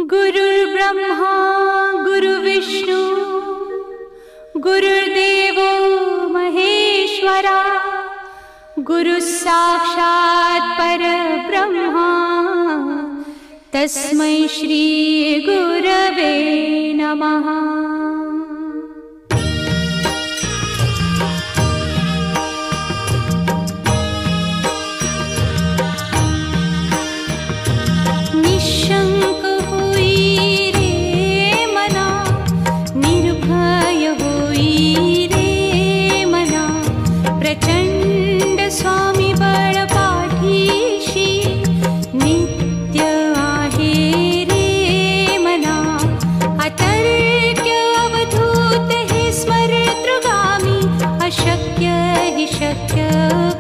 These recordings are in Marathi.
गुरुर्ब्रह्मा गुरुर्विष्णु गुरुर्देवो महेश्वरा गुरुस्साक्षात् परब्रह्मा तस्मै श्री गुरवे नमः। निशंक होई रे मना, निर्भय होई रे मना, प्रचंड स्वामी बळ पाठीशी नित्य आहे रे मना। अतर्क्य अवधूत हे स्मरतृगामी, अशक्य हि शक्य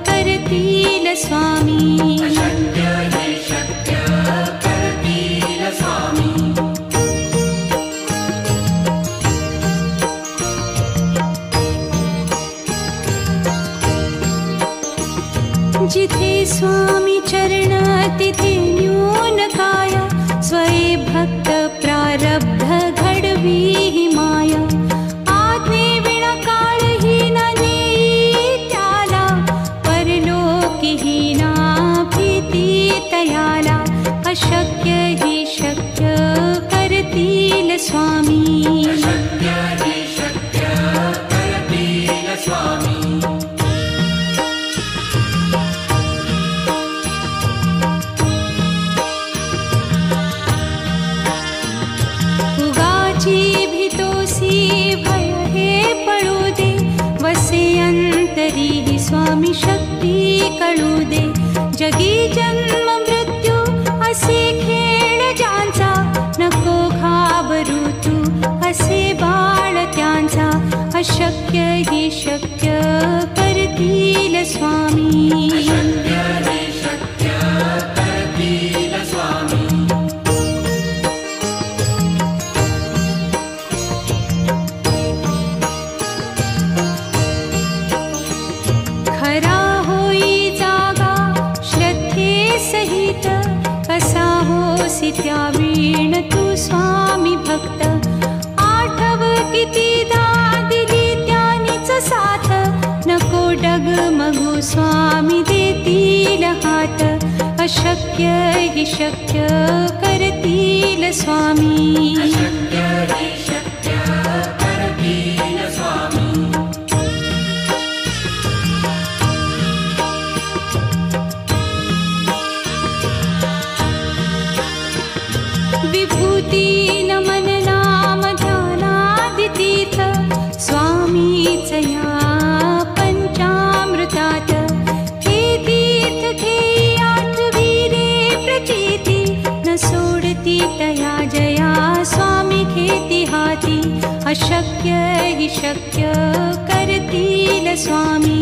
करतील स्वामी। जिथे स्वामी चरण तिथे न्यून काया, स्वये भक्त प्रारब्ध घडवी ही माया। आज्ञे विना काळही न नेई त्याला, परलोकी ही ना भीती तयाला। अशक्य ही शक्य करतील स्वामी। स्वामी शक्ती कळू दे, जगी जन्म मृत्यू असे खेळ ज्यांचा। नको घाबरू तू असे बाळ त्यांचा, अशक्य ही शक्य करतील स्वामी। त्यावीण तू स्वामी भक्त, आठव कितीदा दिली त्यानीच साथ। नको डगमगू स्वामी देतील हात, अशक्य हि शक्य करतील स्वामी। विभूती नमन नाम ध्यानादितीर्थ, स्वामीच या पंचामृतात। हे तीर्थ घेई आठवी रे प्रचिती, न सोडती तया जया स्वामी घेती हाती। अशक्य हि शक्य करतील स्वामी।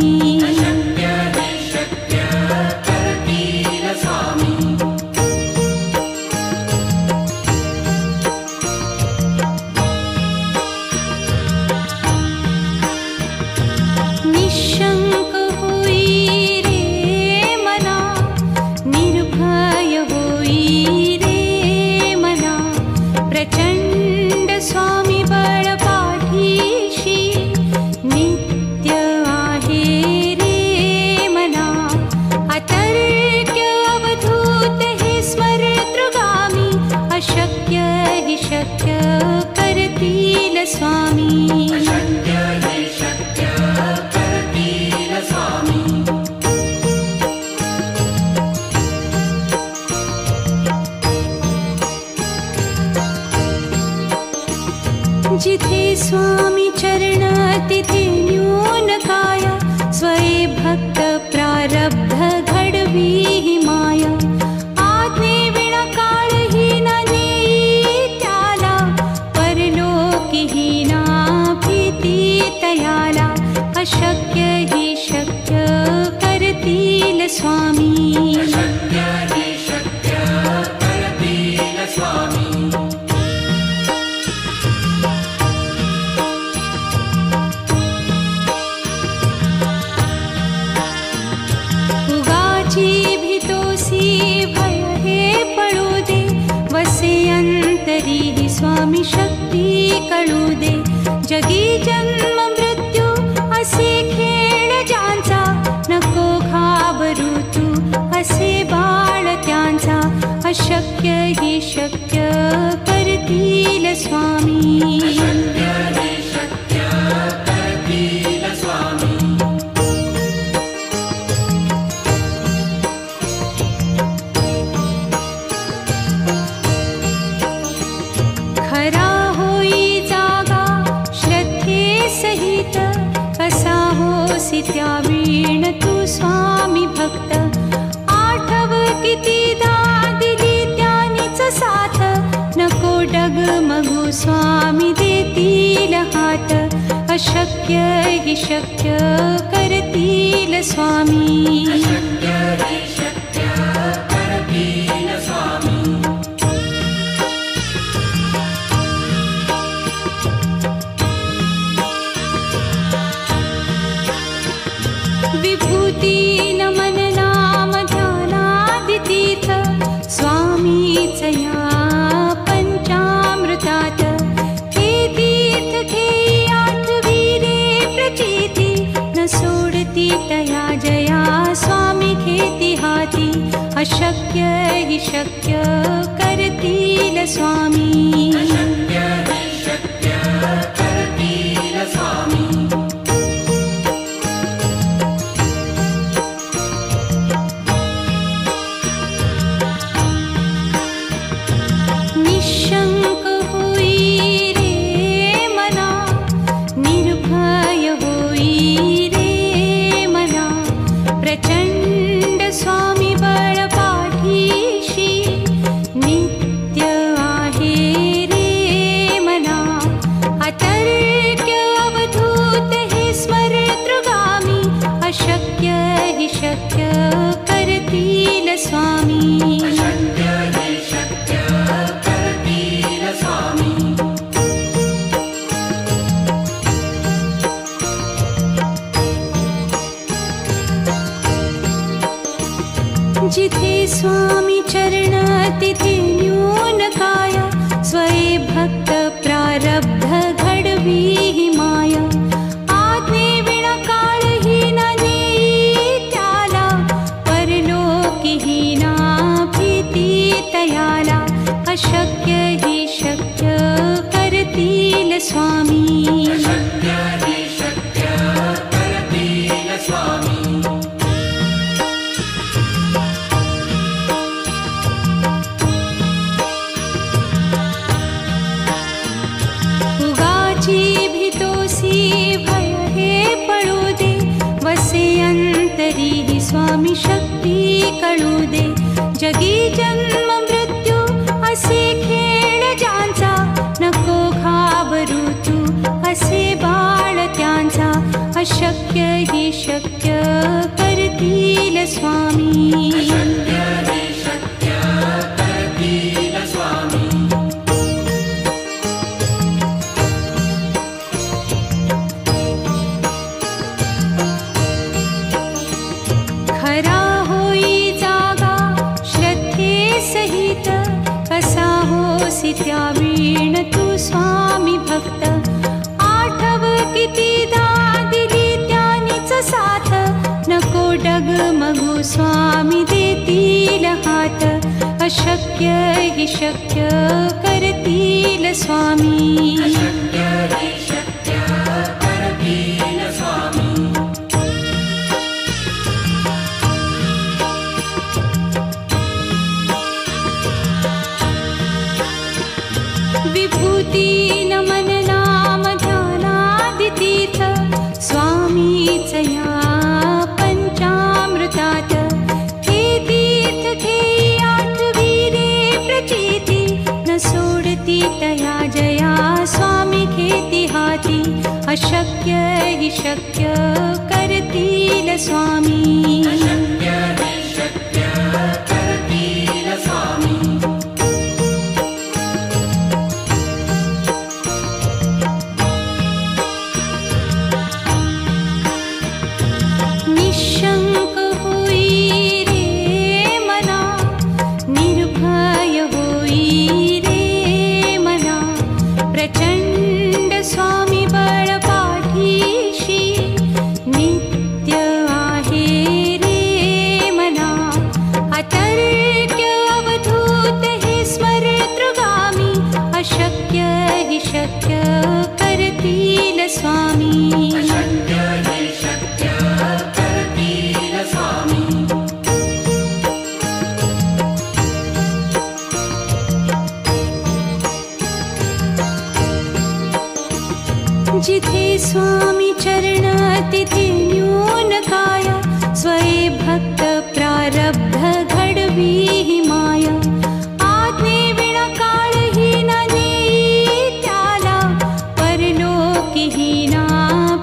निशंक होई रे मना, निर्भय होई रे मना, प्रचंड स्वामी बळ पाठीशी नित्य आहे रे मना। अतर्क्य अवधूत हे स्मरतृगामी, अशक्य हि शक्य करतील स्वामी। जिथे स्वामी चरण तिथे न्यून काया, स्वये भक्त प्रारब्ध घडवी ही माया। आज्ञे विना काळही न नेई त्याला, परलोकी ही ना भीती तयाला। अशक्य ही शक्य करतील स्वामी। उगाची भीतोसी भय हे पळू दे, वसे अंत अंतरी स्वामी शक्ती कळू दे. जगी जन्म मृत्यू असे खेळ ज्यांचा, नको घाबरू तू असे बाळ त्यांचा. अशक्य ही शक्य करतील स्वामी. खरा होई जागा श्रद्धे सहित, कसा होसी त्या वीण तू स्वामी भक्त. आठव कितीदा दिली त्यानीच साथ, नको डगमगू स्वामी देतील हात. अशक्य ही शक्य करतील स्वामी. विभूती नमन नाम ध्यानादितीर्थ, स्वामीच या पंचामृतात. हे तीर्थ घेई आठवी रे प्रचिती, न सोडती तया जया स्वामी घेती हाती. अशक्य ही शक्य करतील स्वामी. निशंक होई रे मना, निर्भय होई रे मना. प्रचंड स्वामी बळ पाठीशी, नित्य आहे रे मना. अतर्क्य अवधूत हे स्मरतृगामी, अशक्य हि शक्य करतील स्वामी. जिथे स्वामी चरण तिथे न्यून काया, स्वये भक्त प्रारब्ध घडवी ही माया. आज्ञे विना काळही न नेई त्याला, परलोकीही ना भीती तयाला. अशक्य ही शक्य करतील स्वामी. भय हे पळू दे, वसे अंतरी स्वामी शक्ती कळू दे. जगी जन्म मृत्यू असे खेळ ज्यांचा, नको घाबरू तू असे बाळ त्यांचा. अशक्य ही शक्य करतील स्वामी. खरा होई जागा श्रद्धे सहित, कसा होसी त्या वीण तू स्वामी भक्त. आठव कितीदा दिली त्यानीच साथ, नको डगमगू स्वामी देतील हात. अशक्य हि शक्य करतील स्वामी. विभूती नमन नाम ध्यानादितीर्थ, स्वामीच या पंचामृतात. हे तीर्थ घेई आठवी रे प्रचिती, न सोडती तया जया स्वामी घेती हाती. अशक्य हि शक्य करतील स्वामी. निशंक होई रे मना, निर्भय होई रे शक्य करतील स्वामी. अशक्य हि शक्य करतील स्वामी. जिथे स्वामी चरण तिथे न्यून काय. स्वये भक्त प्रारब्ध घडवी ही माया. आज्ञे विना काळहीन नेई त्याला. परलोकीहीना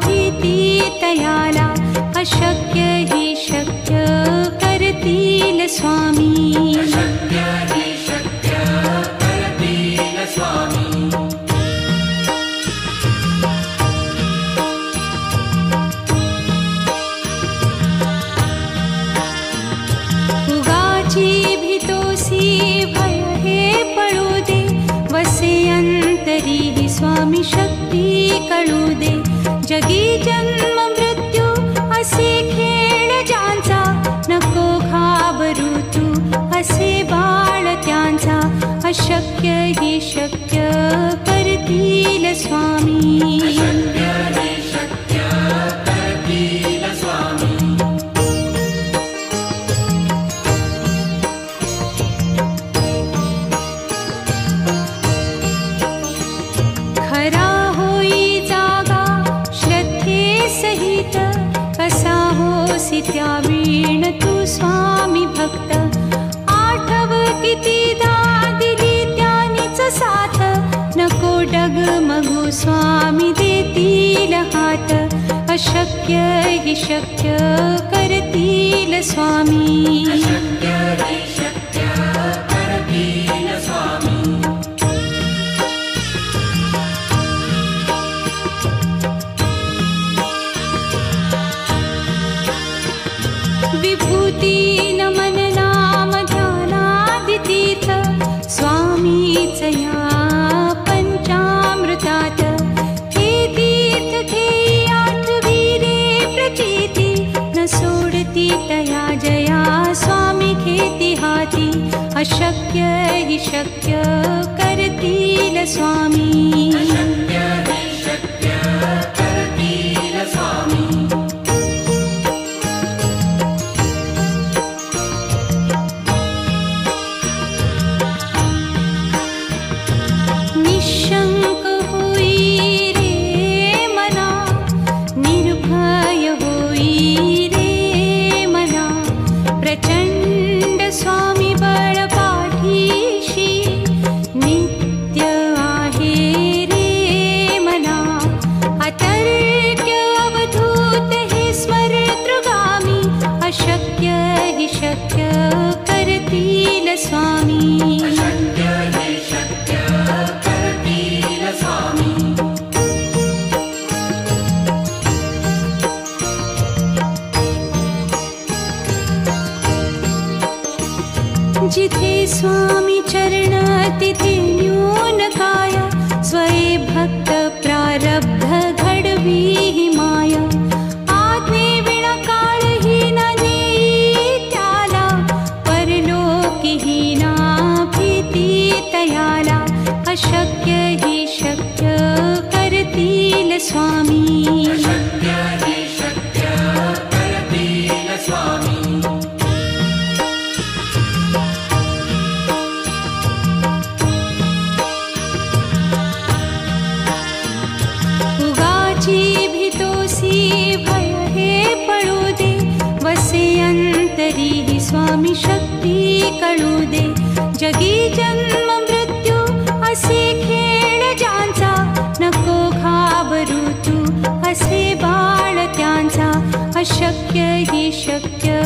भीती तयाला. अशक्य हि शक्य करतील स्वामी. अशक्य हि शक्य करतील स्वामी. भय हे पळू दे. वसे अंतरी ही स्वामी शक्ती कळू दे. जगी जन्म मृत्यू असे खेळ ज्यांचा. नको घाबरू तू असे बाळ त्यांचा. अशक्य हि शक्य करतील स्वामी. अशक्य हि शक्य करतील स्वामी. कसा होसी त्यावीण तू स्वामी भक्त. आठव कितीदा दिली त्यानीच साथ. नको डगमगू स्वामी देतील हात. अशक्य हि शक्य करतील स्वामी. अशक्य हि शक्य करतील स्वामी. विभूती नमन नाम ध्यानादितीर्थ. स्वामीच या पंचामृतात. हे तीर्थ घेई आठवी रे प्रचिती. न सोडती तया जया स्वामी घेती हाती. अशक्य हि शक्य करतील स्वामी. अशक्य हि शक्य करतील स्वामी. निशंक होई रे मना. निर्भय होई रे मना. प्रचंड स्वामी बळ पाठीशी. नित्य आहे रे मना. अतर्क्य अवधूत हे स्मरतृगामी. अशक्य हि शक्य करतील स्वामी. अशक्य हि शक्य करतील स्वामी. जिथे स्वामी चरण तिथे न्यून काय. स्वये भक्त प्रारब्ध घडवी ही माया. आज्ञे विना काळहीन नेई त्याला. परलोकीहीना भीती तयाला. अशक्य हि शक्य करतील स्वामी. अशक्य हि शक्य करतील स्वामी. उगाची भीतोसी भय हे पळू दे. वसे अंतरी ही स्वामी शक्ती कळू दे. जगी जन्म मृत्यू असे खेळ ज्यांचा. नको घाबरू तू असे बाळ त्यांचा. अशक्य हि शक्य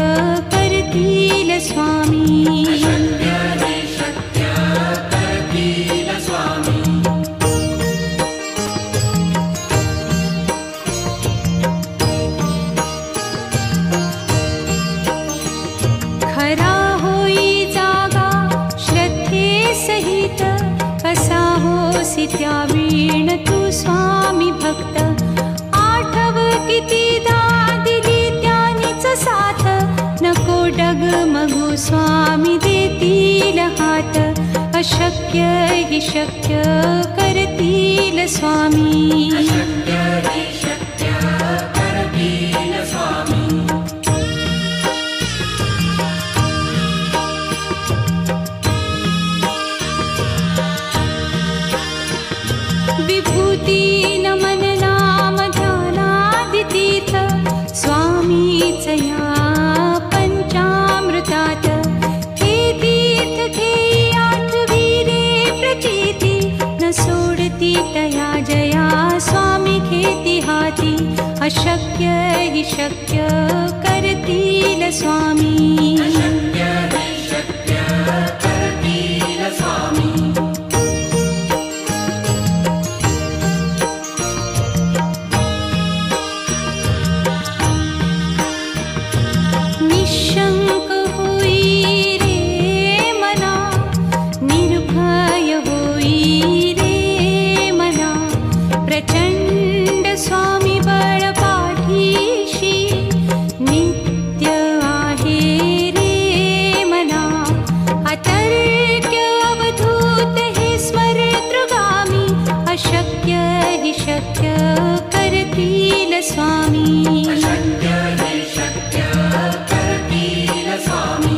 करतील स्वामी. अशक्य हि शक्य करतील स्वामी. खरा होई जागा श्रद्धे सहित. कसा होसी त्यावीण तू स्वामी भक्त. आठव कितीदा दिली त्यानीच साथ. नको डगमगू स्वामी देतील हात. अशक्य हि शक्य करतील करतील स्वामी. अशक्य हि शक्य करतील स्वामी. विभूती नमन नाम ध्यानादितीर्थ स्वामीच या पंचामृतात. हे तीर्थ घेई आठविरे प्रचिती न सोडती तया जया स्वामी घेती हाती. अशक्य हि शक्य करतील स्वामी. अशक्य हि शक्य करतील स्वामी. निशंक होई रे मना, निर्भय होई रे मना. प्रचंड स्वामी बळ पाठीशी नित्य आहे रे मना. अतर्क्य अवधूत हे स्मरतृगामी. अशक्य हि शक्य करतील स्वामी. अशक्य हि शक्य करतील स्वामी.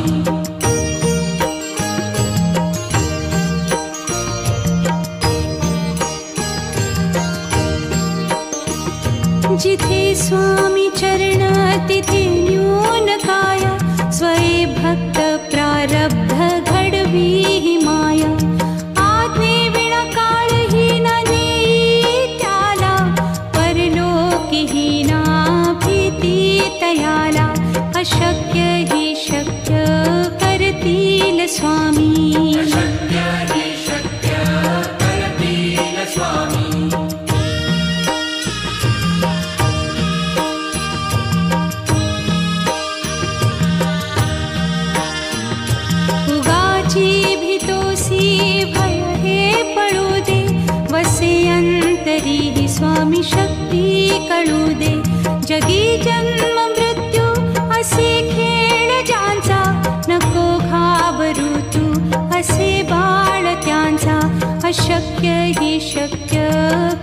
जिथे स्वामी चरण तिथे न्यून काय. स्वये भक्त प्रारब्ध घडवी हि माया. आज्ञे विना काळही न नेई त्याला. परलोकी हि ना भीती तयाला. अशक्य हि शक्य करतील स्वामी. अशक्य हि शक्य करतील स्वामी. उगाची भीतोसी भय हे पळू दे. वसे अंतरी हि स्वामी शक्ती कळू दे. जगी जन्म मृत्यू असे खेळ ज्यांचा. नको घाबरू तू असे बाळ त्यांचा. अशक्य हि शक्य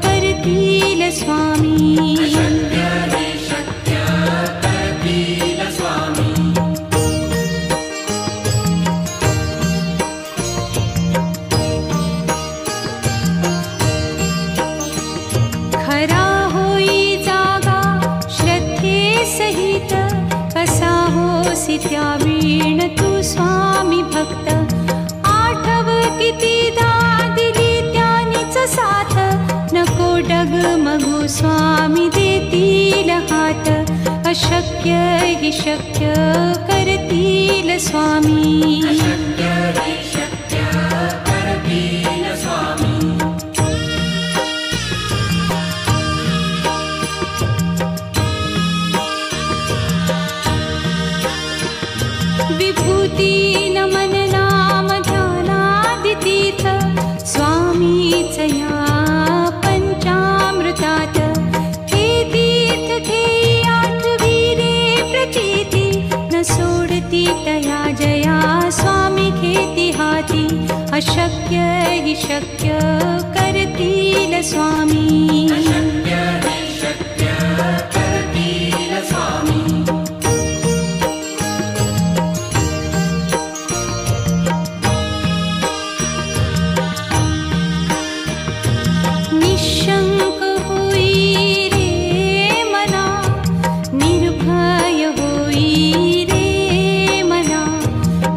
करतील स्वामी. अशक्य हि शक्य करतील स्वामी. खरा होई जागा श्रद्धे सहित. कसा होसी त्या वीण तू स्वामी भक्त. आठव कितीदा दिली त्यानीच साथ. नको डगमगू स्वामी देतील हात. अशक्य हि शक्य करतील स्वामी. अशक्य हि शक्य करतील स्वामी. विभूती नमन नाम ध्यानादितीर्थ स्वामीच या पंचामृतात. हे तीर्थ घेई आठविरे प्रचिती न सोडती तया जया स्वामी घेती हाती. अशक्य हि शक्य करतील स्वामी. अशक्य हि शक्य करतील स्वामी. निशंक होई रे मना, निर्भय होई रे मना.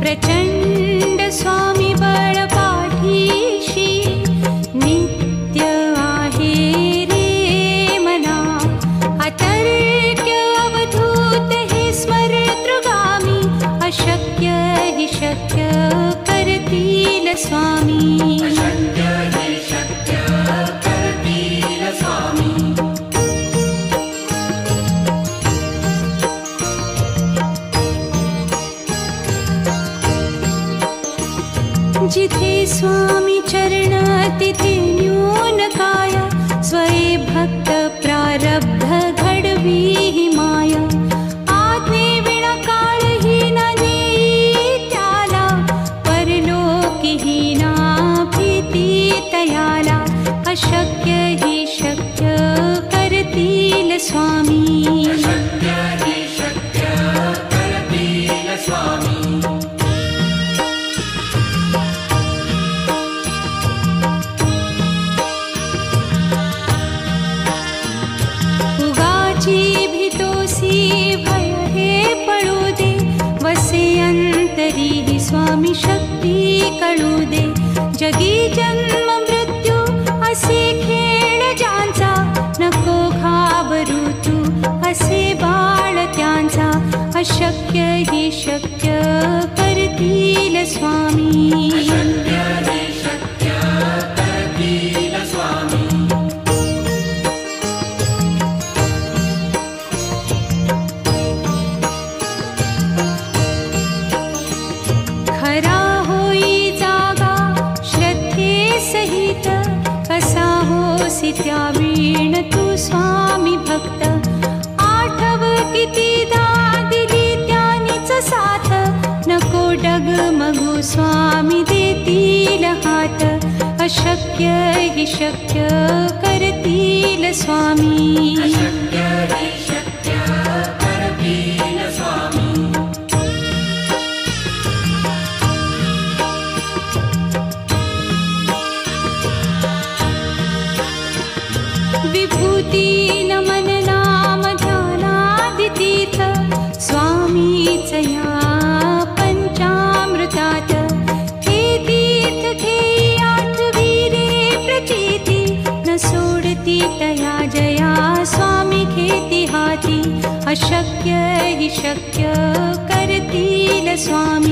प्रचंड स्वामी बळ पाठीशी नित्य आहे रे मना. अतर्क्य अवधूत हे स्मरतृगामी. अशक्य हि शक्य करतील स्वामी. अशक्य हि शक्य करतील स्वामी. जिथे स्वामी चरण तिथे न्यून काय. स्वये भक्त प्रारब्ध घडवी हि माया. आज्ञे विना काळही न नेई त्याला. परलोकी हि ना भीती तयाला. अशक्य स्वामी अशक्य हि शक्य करतील स्वामी उगाची भीतोसी भय हे पळू दे वसे अंतरी ही स्वामी शक्ती कळू दे जगी जन्म मृत्यू असे खेळ ज्यांचा नको घाबरू तू असे बाळ त्यांचा अशक्य ही शक्य करतील स्वामी अशक्य हि शक्य करतील स्वामी खरा होई जागा श्रद्धे सहित कसा होसी त्या वीण तू स्वामी भक्त आठव कितीदा दिली त्यानीच साथ नको डगमगू स्वामी देतील हात अशक्य हि शक्य करतील स्वामी अशक्य हि शक्य करतील स्वामी विभूती नमन नाम ध्यानादितीर्थ स्वामीच या पंचामृतात हे तीर्थ घेई आठवीरे प्रचिती न सोडती तया जया स्वामी घेती हाती अशक्य हि शक्य करतील स्वामी